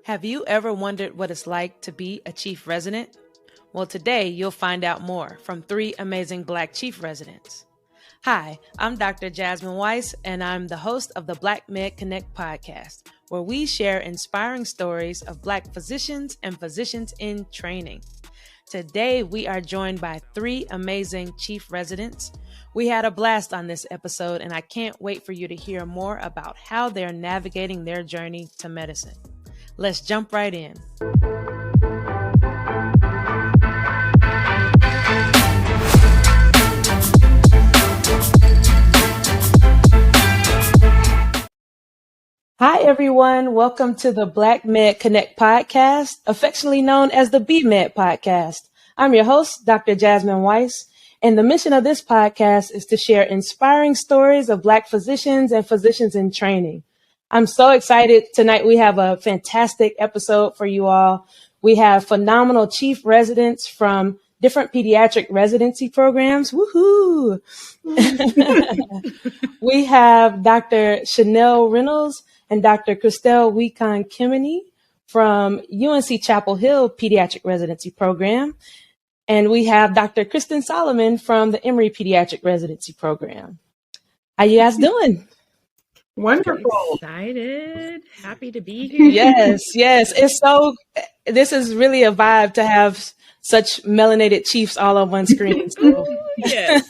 Have you ever wondered what it's like to be a chief resident? Well, today you'll find out more from 3 amazing Black chief residents. Hi, I'm Dr. Jasmine Weiss, and I'm the host of the Black Med Connect podcast, where we share inspiring stories of Black physicians and physicians in training. Today, we are joined by 3 amazing chief residents. We had a blast on this episode, and I can't wait for you to hear more about how they're navigating their journey to medicine. Let's jump right in. Hi, everyone. Welcome to the Black Med Connect podcast, affectionately known as the B-Med podcast. I'm your host, Dr. Jasmine Weiss, and the mission of this podcast is to share inspiring stories of Black physicians and physicians in training. I'm so excited. Tonight we have a fantastic episode for you all. We have phenomenal chief residents from different pediatric residency programs. Woohoo! We have Dr. Shenell Reynolds and Dr. Christel Wekon Kemini from UNC Chapel Hill Pediatric Residency Program. And we have Dr. Kristen Solomon from the Emory Pediatric Residency Program. How you guys doing? Wonderful. Excited. Happy to be here. Yes. This is really a vibe to have such melanated chiefs all on one screen. So. Yes.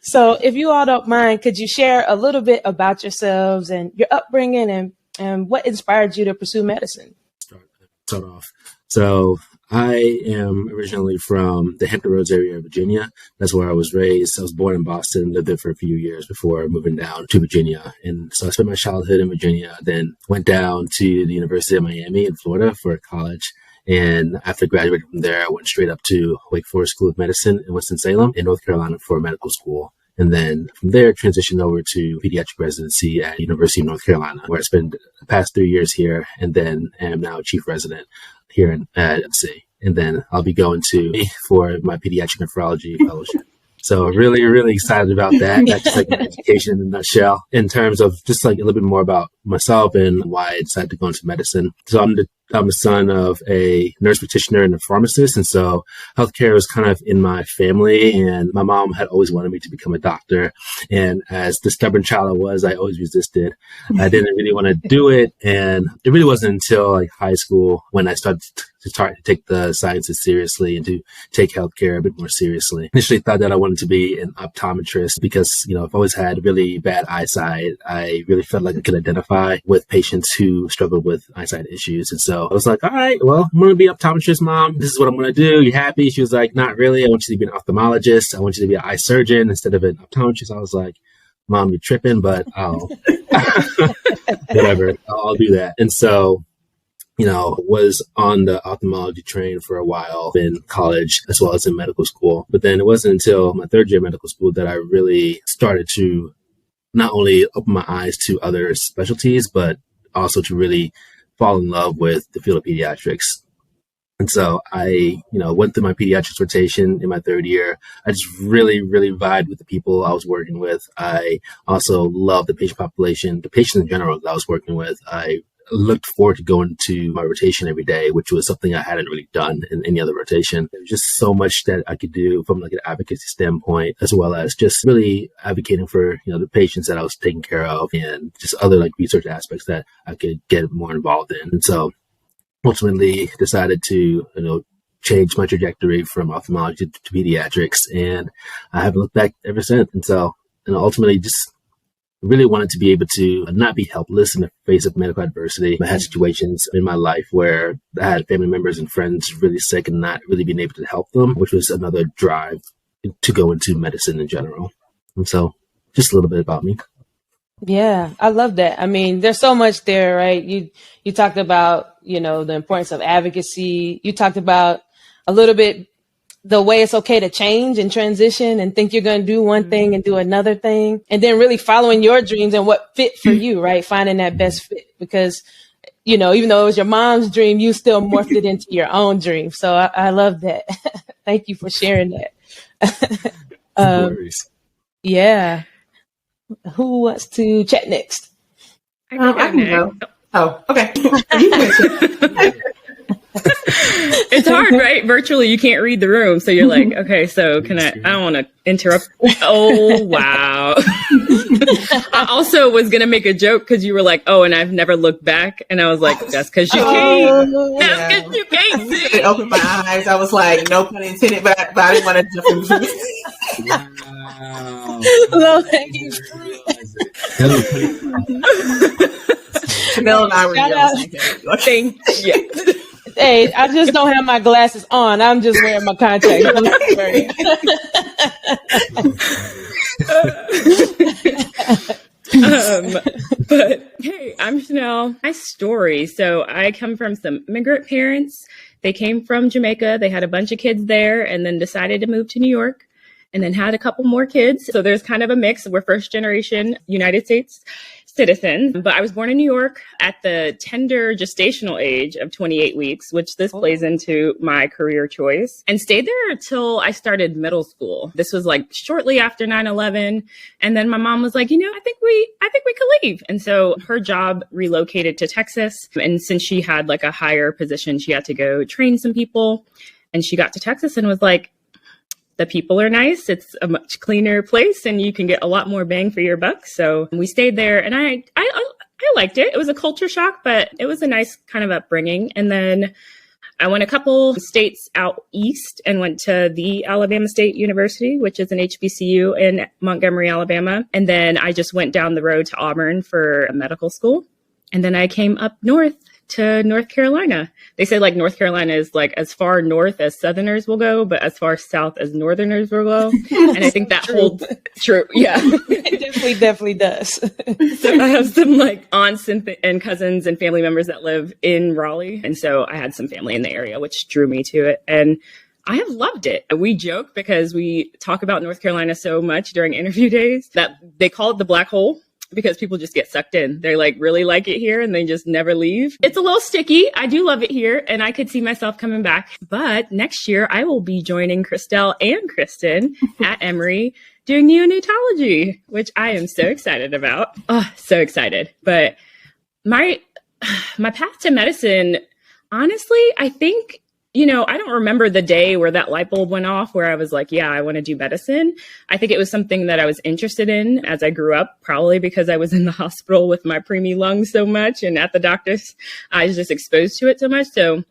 So if you all don't mind, could you share a little bit about yourselves and your upbringing and what inspired you to pursue medicine? Start off. So I am originally from the Hampton Roads area of Virginia. That's where I was raised. I was born in Boston, lived there for a few years before moving down to Virginia. And so I spent my childhood in Virginia, then went down to the University of Miami in Florida for college. And after graduating from there, I went straight up to Wake Forest School of Medicine in Winston-Salem in North Carolina for medical school. And then from there, transitioned over to pediatric residency at University of North Carolina, where I spent the past 3 years here, and then am now a chief resident here at Advocacy. And then I'll be going to for my pediatric nephrology fellowship. So really, really excited about that. That's just like my education in a nutshell in terms of just like a little bit more about myself and why I decided to go into medicine. So I'm the son of a nurse practitioner and a pharmacist. And so healthcare was kind of in my family, and my mom had always wanted me to become a doctor. And as the stubborn child I was, I always resisted. I didn't really want to do it. And it really wasn't until like high school when I started to take the sciences seriously and to take healthcare a bit more seriously. Initially thought that I wanted to be an optometrist because, I've always had really bad eyesight. I really felt like I could identify with patients who struggled with eyesight issues. And so I was like, all right, well, I'm going to be an optometrist, Mom. This is what I'm going to do. You happy? She was like, not really. I want you to be an ophthalmologist. I want you to be an eye surgeon instead of an optometrist. I was like, Mom, you're tripping, but I'll whatever. I'll do that. And so was on the ophthalmology train for a while in college as well as in medical school. But then it wasn't until my 3rd year of medical school that I really started to not only open my eyes to other specialties, but also to really fall in love with the field of pediatrics. And so I, went through my pediatrics rotation in my 3rd year. I just really, really vibed with the people I was working with. I also loved the patient population, the patients in general that I was working with. I looked forward to going to my rotation every day, which was something I hadn't really done in any other rotation. There's just so much that I could do from like an advocacy standpoint, as well as just really advocating for, the patients that I was taking care of and just other like research aspects that I could get more involved in. And so ultimately decided to, change my trajectory from ophthalmology to pediatrics. And I haven't looked back ever since. And so, ultimately just really wanted to be able to not be helpless in the face of medical adversity. I had situations in my life where I had family members and friends really sick and not really being able to help them, which was another drive to go into medicine in general. And so just a little bit about me. Yeah, I love that. I mean, there's so much there, right? You talked about, the importance of advocacy. You talked about a little bit the way it's okay to change and transition and think you're going to do one thing and do another thing, and then really following your dreams and what fit for you, right? Finding that best fit, because, even though it was your mom's dream, you still morphed it into your own dream. So I love that. Thank you for sharing that. No worries. Yeah. Who wants to chat next? I I can go. Oh, okay. You can It's hard, right? Virtually, you can't read the room. So you're like, okay, so I don't want to interrupt. Oh, wow. I also was going to make a joke because you were like, oh, and I've never looked back. And I was like, that's because you can't. That's because you can't see. I opened my eyes. I was like, no pun intended, but I didn't want to jump in front. Wow. Low-hanging Shenell and I were Thank you. Hey, I just don't have my glasses on. I'm just wearing my contacts. But hey, I'm Shenell. My story. So I come from some immigrant parents. They came from Jamaica. They had a bunch of kids there and then decided to move to New York and then had a couple more kids. So there's kind of a mix. We're first generation United States citizens, but I was born in New York at the tender gestational age of 28 weeks, which this plays into my career choice, and stayed there until I started middle school. This was like shortly after 9/11. And then my mom was like, I think we could leave. And so her job relocated to Texas. And since she had like a higher position, she had to go train some people. And she got to Texas and was like, the people are nice. It's a much cleaner place and you can get a lot more bang for your buck. So we stayed there and I liked it. It was a culture shock, but it was a nice kind of upbringing. And then I went a couple states out east and went to the Alabama State University, which is an HBCU in Montgomery, Alabama. And then I just went down the road to Auburn for medical school. And then I came up north to North Carolina. They say like North Carolina is like as far north as Southerners will go, but as far south as Northerners will go. And I think that holds true. Yeah. It definitely does. So I have some like aunts and cousins and family members that live in Raleigh. And so I had some family in the area, which drew me to it. And I have loved it. We joke because we talk about North Carolina so much during interview days that they call it the black hole, because people just get sucked in. They like really like it here and they just never leave. It's a little sticky. I do love it here and I could see myself coming back. But next year I will be joining Christel and Kristen at Emory doing neonatology, which I am so excited about. Oh, so excited. But my path to medicine, honestly, I think, I don't remember the day where that light bulb went off where I was like, yeah, I want to do medicine. I think it was something that I was interested in as I grew up, probably because I was in the hospital with my preemie lungs so much and at the doctor's, I was just exposed to it so much. So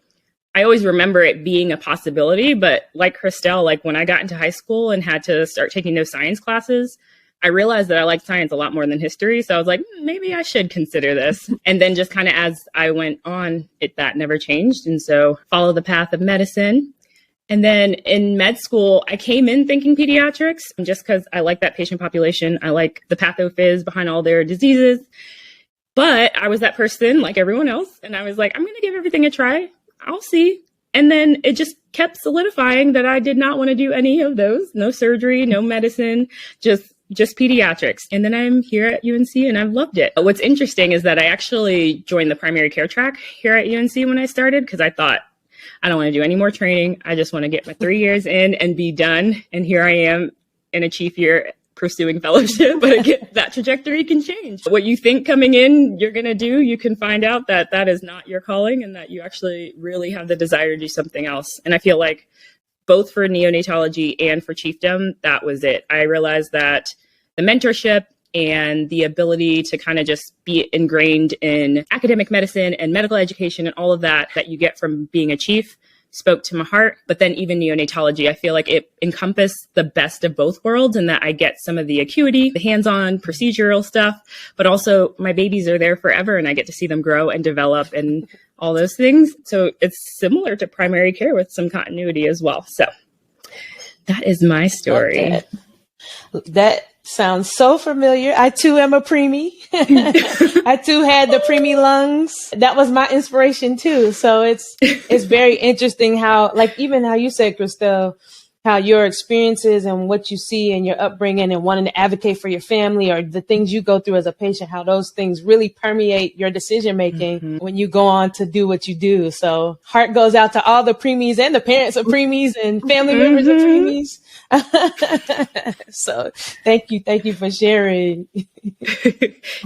I always remember it being a possibility. But like Christel, like when I got into high school and had to start taking those science classes, I realized that I liked science a lot more than history. So I was like, maybe I should consider this. And then just kind of as I went on, that never changed. And so follow the path of medicine. And then in med school, I came in thinking pediatrics just because I like that patient population. I like the pathophys behind all their diseases. But I was that person like everyone else. And I was like, I'm going to give everything a try. I'll see. And then it just kept solidifying that I did not want to do any of those. No surgery, no medicine, just pediatrics. And then I'm here at UNC and I've loved it. What's interesting is that I actually joined the primary care track here at UNC when I started because I thought, I don't want to do any more training. I just want to get my 3 years in and be done. And here I am in a chief year pursuing fellowship. But again, that trajectory can change. What you think coming in you're going to do, you can find out that that is not your calling and that you actually really have the desire to do something else. And I feel like both for neonatology and for chiefdom, that was it. I realized that the mentorship and the ability to kind of just be ingrained in academic medicine and medical education and all of that you get from being a chief spoke to my heart. But then even neonatology, I feel like it encompassed the best of both worlds and that I get some of the acuity, the hands-on procedural stuff, but also my babies are there forever and I get to see them grow and develop and all those things. So it's similar to primary care with some continuity as well. So that is my story. That sounds so familiar. I too am a preemie. I too had the preemie lungs. That was my inspiration too. So it's very interesting how, like even how you said, Christel, how your experiences and what you see in your upbringing and wanting to advocate for your family or the things you go through as a patient, how those things really permeate your decision making when you go on to do what you do. So heart goes out to all the preemies and the parents of preemies and family members of preemies. So thank you for sharing.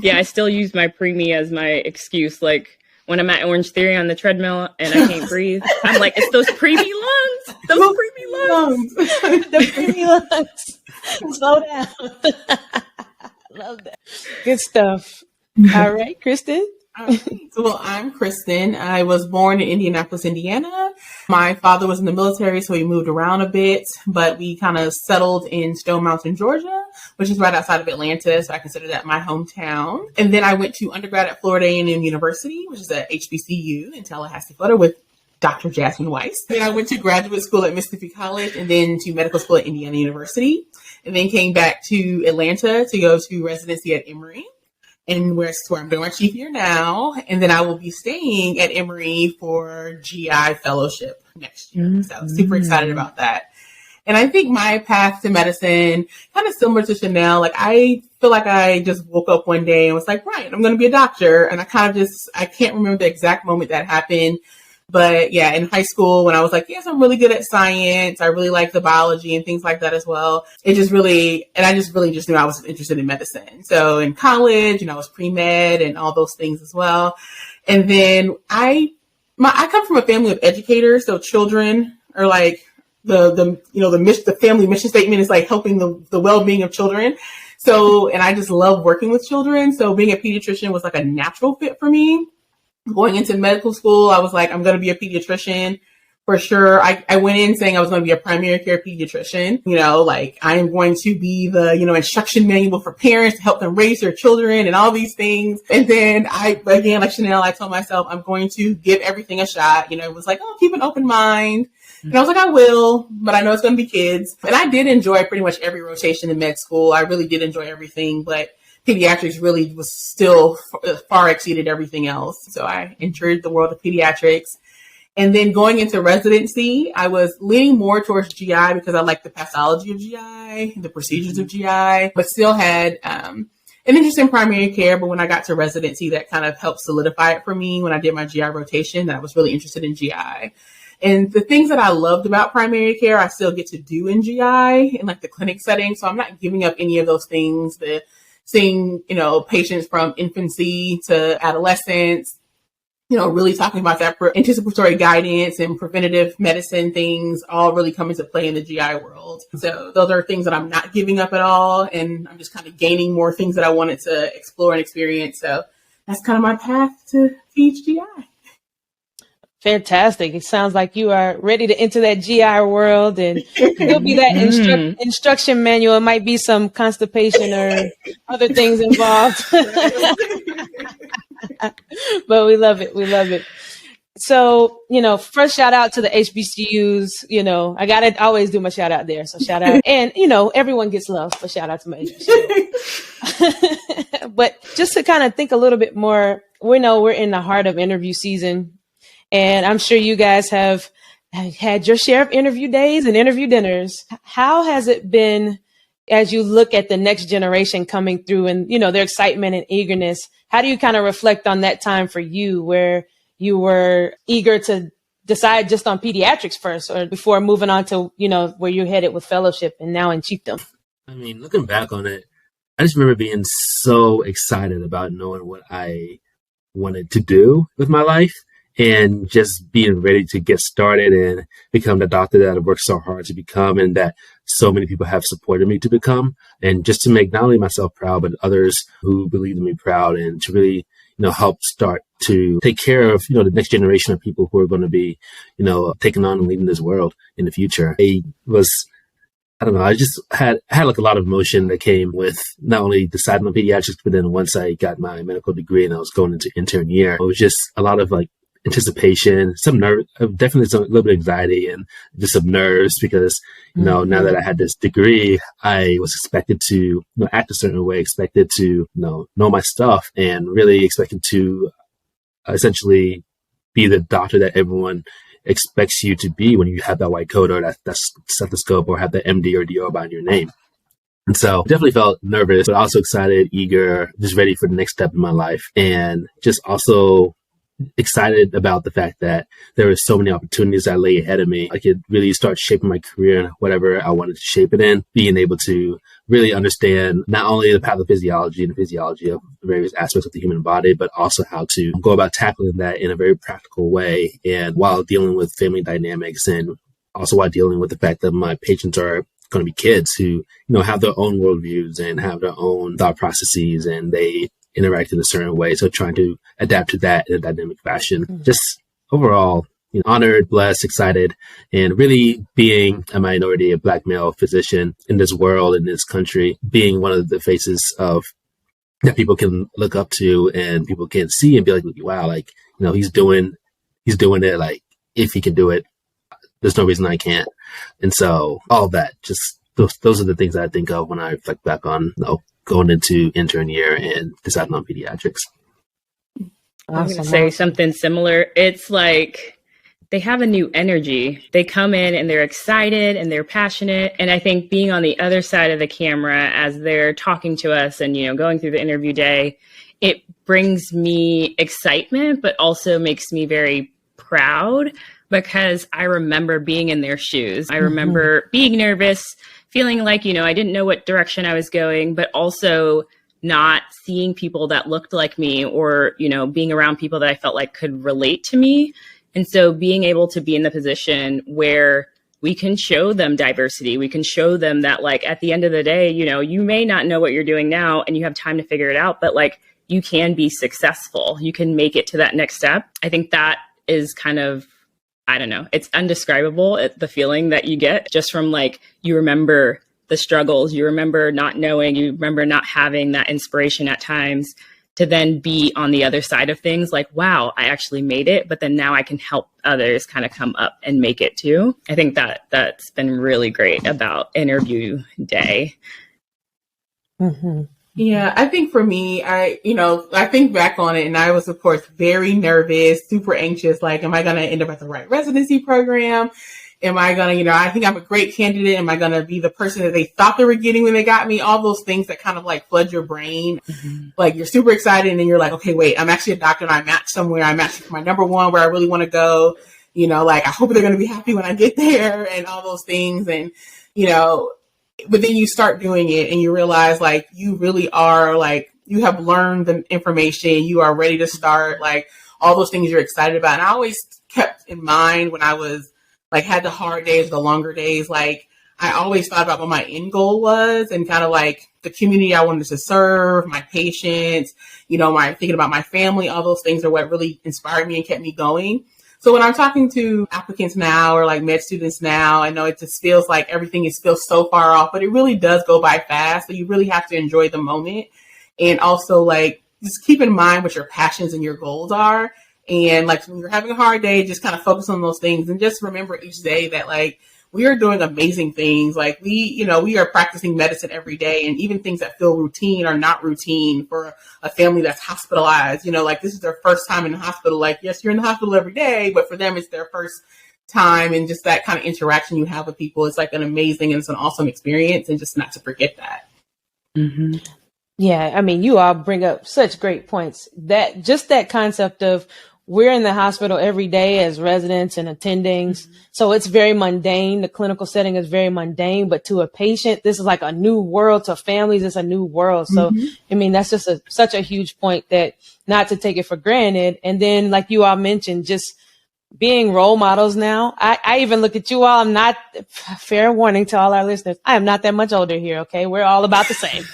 Yeah, I still use my preemie as my excuse. Like when I'm at Orange Theory on the treadmill and I can't breathe, I'm like, it's those preemie lungs. Those preemie lungs. The preemie lungs. Slow down. Love that. Good stuff. All right, Kristen. Well, I'm Kristen. I was born in Indianapolis, Indiana. My father was in the military, so we moved around a bit, but we kind of settled in Stone Mountain, Georgia, which is right outside of Atlanta, so I consider that my hometown. And then I went to undergrad at Florida A&M University, which is at HBCU in Tallahassee, Florida, with Dr. Jasmine Weiss. Then I went to graduate school at Mississippi College and then to medical school at Indiana University, and then came back to Atlanta to go to residency at Emory. And where I'm doing my chief year now. And then I will be staying at Emory for GI fellowship next year. So super excited about that. And I think my path to medicine, kind of similar to Shenell, like I feel like I just woke up one day and was like, right, I'm going to be a doctor. And I can't remember the exact moment that happened. But yeah, in high school, when I was like, yes, I'm really good at science. I really like the biology and things like that as well. I just really just knew I was interested in medicine. So in college, I was pre-med and all those things as well. And then I come from a family of educators. So children are like the family mission statement is like helping the well-being of children. So, and I just love working with children. So being a pediatrician was like a natural fit for me. Going into medical school, I was like, I'm going to be a pediatrician for sure. I went in saying I was going to be a primary care pediatrician, like I am going to be the, instruction manual for parents to help them raise their children and all these things. And then again, like Shenell, I told myself I'm going to give everything a shot. It was like, keep an open mind. And I was like, I will, but I know it's going to be kids. And I did enjoy pretty much every rotation in med school. I really did enjoy everything, but pediatrics really was still far exceeded everything else. So I entered the world of pediatrics. And then going into residency, I was leaning more towards GI because I like the pathology of GI, the procedures of GI, but still had an interest in primary care. But when I got to residency, that kind of helped solidify it for me when I did my GI rotation, that I was really interested in GI. And the things that I loved about primary care, I still get to do in GI in like the clinic setting. So I'm not giving up any of those things. Seeing, patients from infancy to adolescence, really talking about that anticipatory guidance and preventative medicine things all really come into play in the GI world. So those are things that I'm not giving up at all. And I'm just kind of gaining more things that I wanted to explore and experience. So that's kind of my path to teach GI. Fantastic. It sounds like you are ready to enter that GI world, and you'll be that instruction manual. It might be some constipation or other things involved. But we love it. We love it. So, first shout out to the HBCUs. I got to always do my shout out there. So shout out. And, everyone gets love, but shout out to my HBCU. But just to kind of think a little bit more, we know we're in the heart of interview season. And I'm sure you guys have had your share of interview days and interview dinners. How has it been as you look at the next generation coming through and, their excitement and eagerness? How do you kind of reflect on that time for you where you were eager to decide just on pediatrics first or before moving on to, where you're headed with fellowship and now in chiefdom? I mean, looking back on it, I just remember being so excited about knowing what I wanted to do with my life. And just being ready to get started and become the doctor that I've worked so hard to become and that so many people have supported me to become. And just to make not only myself proud, but others who believe in me proud and to really, help start to take care of, the next generation of people who are going to be, taking on and leading this world in the future. I just had like a lot of emotion that came with not only deciding on pediatrics, but then once I got my medical degree and I was going into intern year, it was just a lot of like anticipation, some nerve, definitely a little bit of anxiety and just some nerves because, now that I had this degree, I was expected to act a certain way, expected to know my stuff and really expected to essentially be the doctor that everyone expects you to be when you have that white coat or that stethoscope or have the MD or DO behind your name. And so definitely felt nervous, but also excited, eager, just ready for the next step in my life. And just also excited about the fact that there were so many opportunities that lay ahead of me. I could really start shaping my career in whatever I wanted to shape it in, being able to really understand not only the pathophysiology and the physiology of various aspects of the human body, but also how to go about tackling that in a very practical way. And while dealing with family dynamics, and also while dealing with the fact that my patients are going to be kids who, have their own worldviews and have their own thought processes, and they interact in a certain way. So trying to adapt to that in a dynamic fashion. Just overall, honored, blessed, excited, and really being a minority, a Black male physician in this world, in this country, being one of the faces of that people can look up to and people can see and be like, wow, like, he's doing it. Like, if he can do it, there's no reason I can't. And so all of that, just those are the things that I think of when I reflect back on, going into intern year and deciding on pediatrics. I'm going to say something similar. It's like they have a new energy. They come in and they're excited and they're passionate. And I think being on the other side of the camera as they're talking to us and, going through the interview day, it brings me excitement, but also makes me very proud because I remember being in their shoes. I remember being nervous, feeling like, I didn't know what direction I was going, but also not seeing people that looked like me or, being around people that I felt like could relate to me. And so being able to be in the position where we can show them diversity, we can show them that, like, at the end of the day, you may not know what you're doing now and you have time to figure it out, but like, you can be successful. You can make it to that next step. I think that is kind of, I don't know, it's undescribable, the feeling that you get just from, like, you remember the struggles, you remember not knowing, you remember not having that inspiration at times to then be on the other side of things like, wow, I actually made it, but then now I can help others kind of come up and make it too. I think that's been really great about interview day. Yeah, I think for me, I think back on it and I was, of course, very nervous, super anxious. Like, am I going to end up at the right residency program? Am I going to, I think I'm a great candidate. Am I going to be the person that they thought they were getting when they got me? All those things that kind of like flood your brain. Like, you're super excited and then you're like, okay, wait, I'm actually a doctor and I match somewhere. I'm actually my number one where I really want to go. Like, I hope they're going to be happy when I get there and all those things. And, but then you start doing it and you realize, like, you really are, like, you have learned the information. You are ready to start, like, all those things you're excited about. And I always kept in mind when I was, like, had the hard days, the longer days, like, I always thought about what my end goal was and kind of like the community I wanted to serve, my patients, my thinking about my family, all those things are what really inspired me and kept me going. So when I'm talking to applicants now or like med students now, I know it just feels like everything feels so far off, but it really does go by fast. So you really have to enjoy the moment. And also, like, just keep in mind what your passions and your goals are. And like, when you're having a hard day, just kind of focus on those things and just remember each day that, like, we are doing amazing things. Like, we are practicing medicine every day, and even things that feel routine are not routine for a family that's hospitalized. Like, this is their first time in the hospital. Like, yes, you're in the hospital every day, but for them, it's their first time. And just that kind of interaction you have with people, it's like an amazing and it's an awesome experience, and just not to forget that. Yeah, I mean, you all bring up such great points. That concept of we're in the hospital every day as residents and attendings. So it's very mundane. The clinical setting is very mundane, but to a patient, this is like a new world. To families, it's a new world. So, I mean, that's just such a huge point that not to take it for granted. And then, like you all mentioned, just being role models now. I even look at you all. I'm not, fair warning to all our listeners, I am not that much older here. Okay. We're all about the same.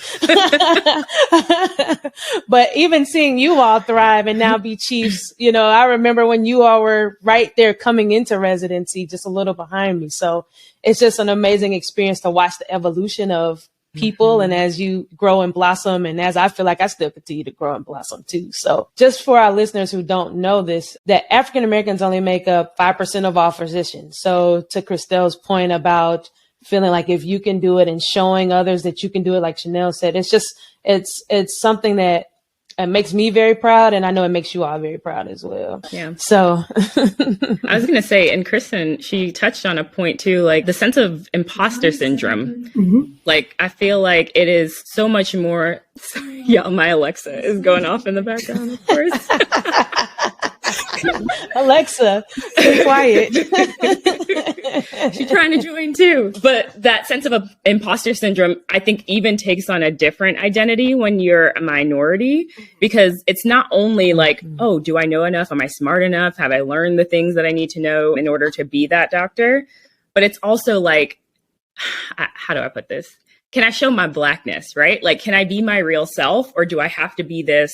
But even seeing you all thrive and now be chiefs, I remember when you all were right there coming into residency, just a little behind me. So it's just an amazing experience to watch the evolution of people. And as you grow and blossom, and as I feel like I still continue to grow and blossom too. So just for our listeners who don't know this, that African Americans only make up 5% of all physicians. So to Christel's point about feeling like if you can do it and showing others that you can do it, like Shenell said, it's something that It makes me very proud, and I know it makes you all very proud as well. Yeah. So I was going to say, and Kristen, she touched on a point too, like the sense of imposter syndrome. Mm-hmm. Like, I feel like it is so much more. Sorry, yeah, my Alexa is going off in the background, of course. Alexa, be quiet. She's trying to join too. But that sense of imposter syndrome, I think, even takes on a different identity when you're a minority, because it's not only like, oh, do I know enough? Am I smart enough? Have I learned the things that I need to know in order to be that doctor? But it's also like, how do I put this? Can I show my Blackness, right? Like, can I be my real self, or do I have to be this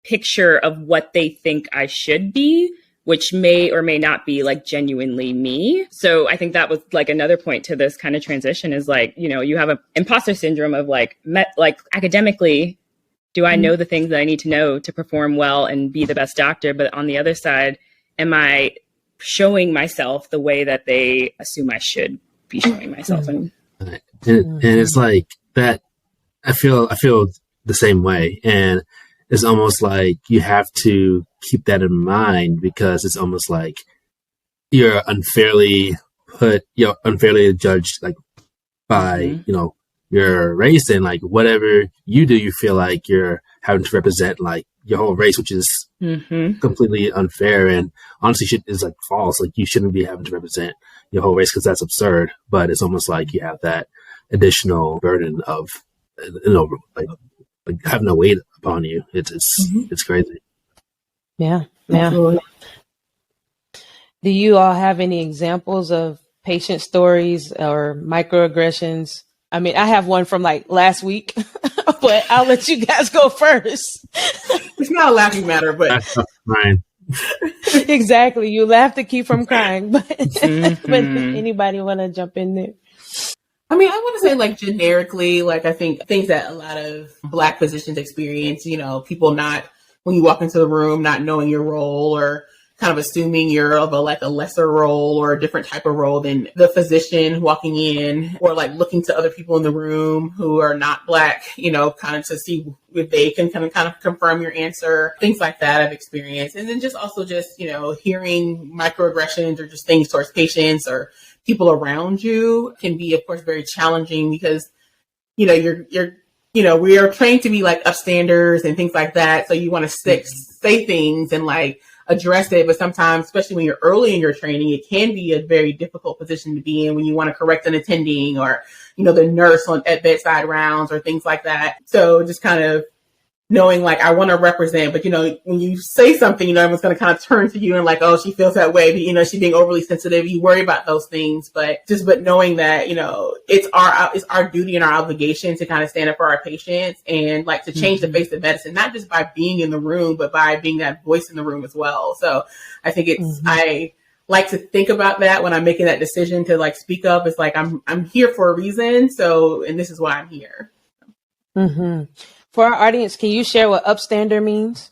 picture of what they think I should be, which may or may not be like genuinely me? So I think that was like another point to this kind of transition is like, you know, you have an imposter syndrome of like, academically, do I know the things that I need to know to perform well and be the best doctor? But on the other side, am I showing myself the way that they assume I should be showing myself? And it's like that. I feel the same way. And it's almost like you have to keep that in mind, because it's almost like you're unfairly judged, like by, you know, your race, and like whatever you do, you feel like you're having to represent like your whole race, which is completely unfair. And honestly, is like false. Like, you shouldn't be having to represent your whole race, because that's absurd. But it's almost like you have that additional burden of, you know, like have no weight upon you. It's crazy. Yeah. Absolutely. Do you all have any examples of patient stories or microaggressions? I mean, I have one from like last week, but I'll let you guys go first. It's not a laughing matter, but Ryan. Exactly. You laugh to keep from crying, but anybody want to jump in there? I mean, I want to say like generically, like I think things that a lot of Black physicians experience, you know, people not, when you walk into the room, not knowing your role, or kind of assuming you're of a lesser role or a different type of role than the physician walking in, or like looking to other people in the room who are not Black, you know, kind of to see if they can kind of confirm your answer, things like that I've experienced. And then just also just, you know, hearing microaggressions or just things towards patients or people around you can be, of course, very challenging, because, you know, you know, we are trained to be like upstanders and things like that. So you want to say things and like address it. But sometimes, especially when you're early in your training, it can be a very difficult position to be in when you want to correct an attending, or, you know, the nurse at bedside rounds or things like that. So just kind of knowing like, I want to represent, but, you know, when you say something, you know, everyone's going to kind of turn to you and like, oh, she feels that way, but, you know, she's being overly sensitive. You worry about those things, but knowing that, you know, it's our duty and our obligation to kind of stand up for our patients and like to change the face of medicine, not just by being in the room, but by being that voice in the room as well. So I think I like to think about that when I'm making that decision to like speak up. It's like, I'm here for a reason. So, and this is why I'm here. Mm-hmm. For our audience, can you share what upstander means?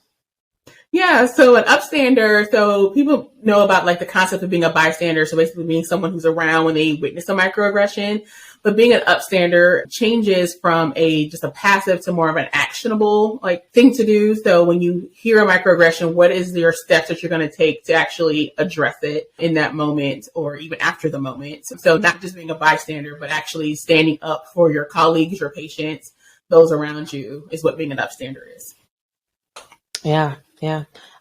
Yeah, so an upstander, so people know about like the concept of being a bystander, so basically being someone who's around when they witness a microaggression. But being an upstander changes from just a passive to more of an actionable like thing to do. So when you hear a microaggression, what is your steps that you're going to take to actually address it in that moment or even after the moment? So not just being a bystander, but actually standing up for your colleagues, your patients, those around you, is what being an upstander is. Yeah.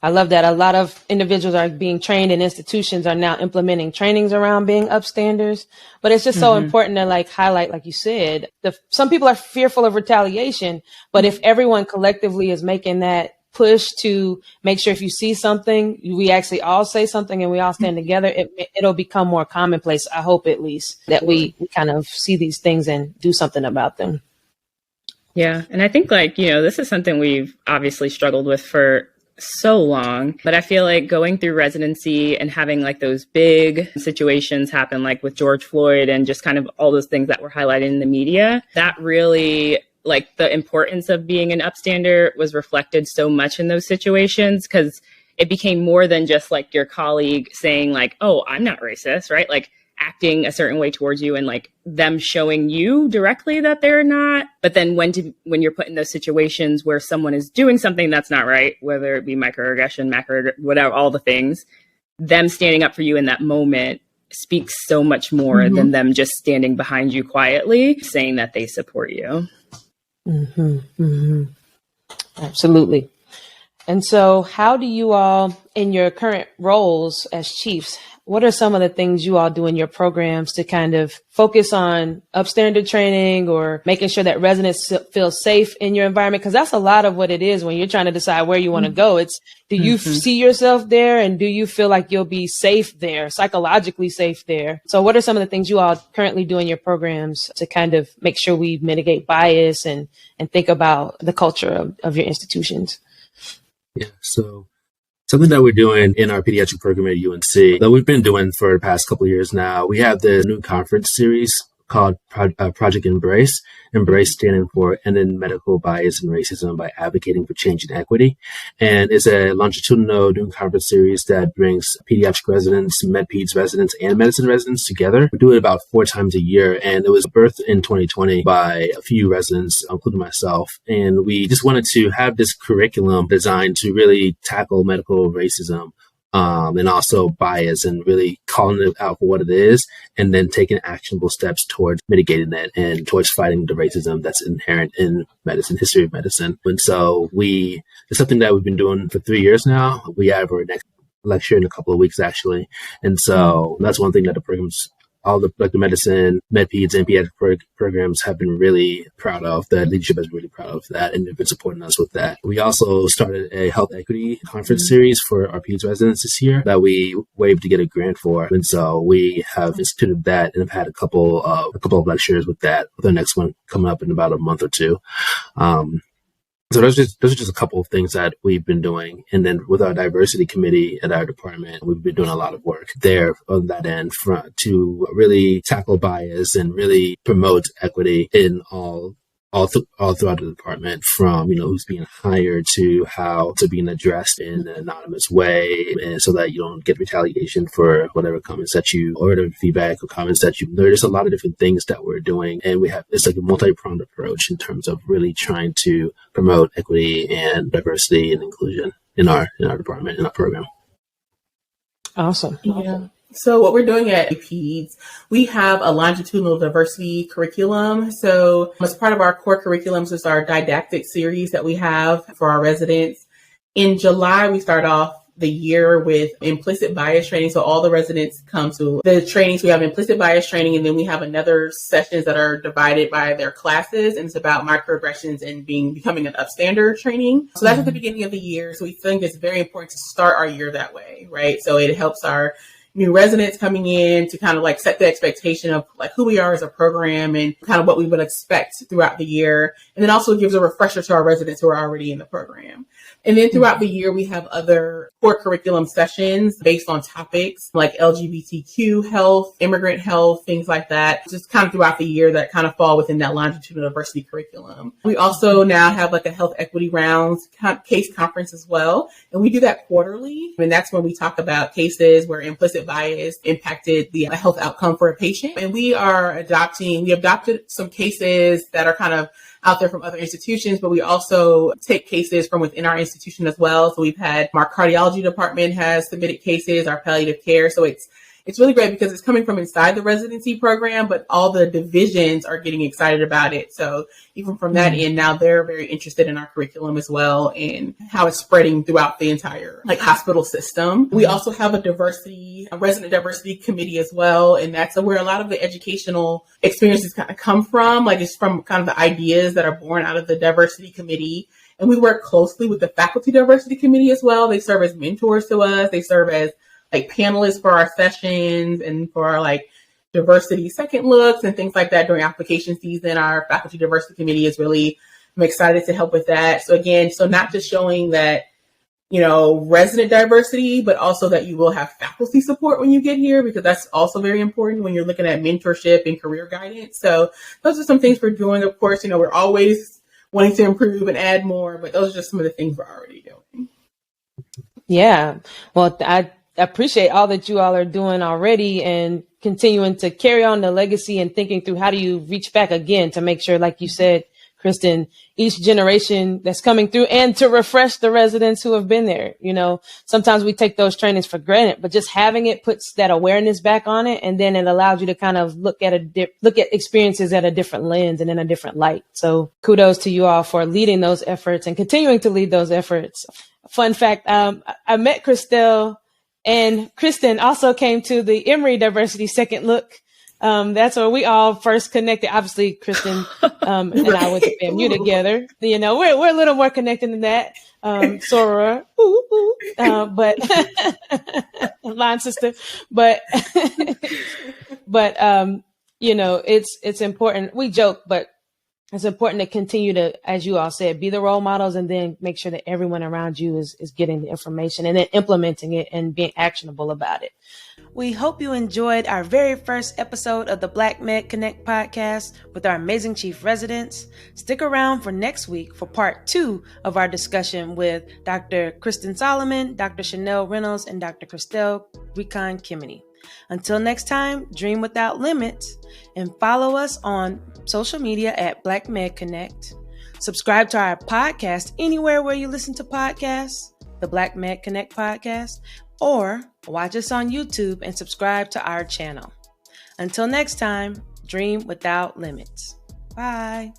I love that. A lot of individuals are being trained, and institutions are now implementing trainings around being upstanders. But it's just so important to like highlight, like you said, some people are fearful of retaliation, but if everyone collectively is making that push to make sure if you see something, we actually all say something and we all stand together, it'll become more commonplace. I hope at least that we kind of see these things and do something about them. Yeah. And I think like, you know, this is something we've obviously struggled with for so long, but I feel like going through residency and having like those big situations happen, like with George Floyd and just kind of all those things that were highlighted in the media, that really like the importance of being an upstander was reflected so much in those situations, because it became more than just like your colleague saying like, oh, I'm not racist, right? Like acting a certain way towards you and like them showing you directly that they're not. But then when you're put in those situations where someone is doing something that's not right, whether it be microaggression, whatever, all the things, them standing up for you in that moment speaks so much more than them just standing behind you quietly, saying that they support you. Absolutely. And so how do you all, in your current roles as chiefs, what are some of the things you all do in your programs to kind of focus on upstandard training or making sure that residents feel safe in your environment? Because that's a lot of what it is when you're trying to decide where you want to go. It's, do you see yourself there, and do you feel like you'll be safe there, psychologically safe there? So what are some of the things you all currently do in your programs to kind of make sure we mitigate bias and think about the culture of your institutions? Yeah, so something that we're doing in our pediatric program at UNC that we've been doing for the past couple of years now, we have the new conference series called Project Embrace. Embrace standing for Ending Medical Bias and Racism by Advocating for Change and Equity. And it's a longitudinal new conference series that brings pediatric residents, med-peds residents, and medicine residents together. We do it about 4 times a year, and it was birthed in 2020 by a few residents, including myself. And we just wanted to have this curriculum designed to really tackle medical racism and also bias, and really calling it out for what it is, and then taking actionable steps towards mitigating it and towards fighting the racism that's inherent in medicine, history of medicine. And so it's something that we've been doing for 3 years now. We have our next lecture in a couple of weeks, actually. And so that's one thing that the programs, all the medicine, med-peds, and pediatric programs have been really proud of. The leadership is really proud of that, and they've been supporting us with that. We also started a health equity conference series for our peds residents this year that we were able to get a grant for. And so we have instituted that and have had a couple of lectures with that, with our next one coming up in about a month or two. So those are just a couple of things that we've been doing. And then with our diversity committee at our department, we've been doing a lot of work there on that end to really tackle bias and really promote equity in all throughout the department, from, who's being hired to how to being addressed in an anonymous way, and so that you don't get retaliation for whatever comments that you, or whatever feedback or comments that you. There's a lot of different things that we're doing, and it's like a multi-pronged approach in terms of really trying to promote equity and diversity and inclusion in our department, in our program. Awesome. Yeah. So what we're doing at PEDS, we have a longitudinal diversity curriculum. So as part of our core curriculums is our didactic series that we have for our residents. In July, we start off the year with implicit bias training. So all the residents come to the trainings. We have implicit bias training, and then we have another sessions that are divided by their classes, and it's about microaggressions and becoming an upstander training. So that's at the beginning of the year. So we think it's very important to start our year that way, right? So it helps our new residents coming in to kind of like set the expectation of like who we are as a program and kind of what we would expect throughout the year. And then also gives a refresher to our residents who are already in the program. And then throughout the year, we have other core curriculum sessions based on topics like LGBTQ health, immigrant health, things like that, just kind of throughout the year that kind of fall within that longitudinal diversity curriculum. We also now have like a health equity rounds case conference as well. And we do that quarterly. And that's when we talk about cases where implicit bias impacted the health outcome for a patient. And we adopted some cases that are kind of out there from other institutions, but we also take cases from within our institution as well. So we've had our cardiology department has submitted cases, our palliative care. So it's really great because it's coming from inside the residency program, but all the divisions are getting excited about it. So even from that end, now they're very interested in our curriculum as well and how it's spreading throughout the entire hospital system. We also have a resident diversity committee as well. And that's where a lot of the educational experiences kind of come from. It's from kind of the ideas that are born out of the diversity committee. And we work closely with the faculty diversity committee as well. They serve as mentors to us. They serve as panelists for our sessions and for our diversity second looks and things like that during application season. Our faculty diversity committee I'm excited to help with that. So again, not just showing that, resident diversity, but also that you will have faculty support when you get here, because that's also very important when you're looking at mentorship and career guidance. So those are some things we're doing. Of course, we're always wanting to improve and add more, but those are just some of the things we're already doing. Yeah. Well, I appreciate all that you all are doing already and continuing to carry on the legacy and thinking through how do you reach back again to make sure, like you said, Kristen, each generation that's coming through and to refresh the residents who have been there. You know, sometimes we take those trainings for granted, but just having it puts that awareness back on it. And then it allows you to kind of look at experiences at a different lens and in a different light. So kudos to you all for leading those efforts and continuing to lead those efforts. Fun fact, I met Christel, and Kristen also came to the Emory Diversity Second Look. That's where we all first connected. Obviously, Kristen and I went to FAMU together. You know, we're a little more connected than that. Soror, but line sister. But you know, it's important. We joke, but it's important to continue to, as you all said, be the role models and then make sure that everyone around you is getting the information and then implementing it and being actionable about it. We hope you enjoyed our very first episode of the Black Med Connect podcast with our amazing chief residents. Stick around for next week for part 2 of our discussion with Dr. Kristen Solomon, Dr. Shenell Reynolds, and Dr. Christel Wekon Kemini. Until next time, dream without limits, and follow us on social media at Black Med Connect. Subscribe to our podcast anywhere where you listen to podcasts, the Black Med Connect podcast, or watch us on YouTube and subscribe to our channel. Until next time, dream without limits. Bye.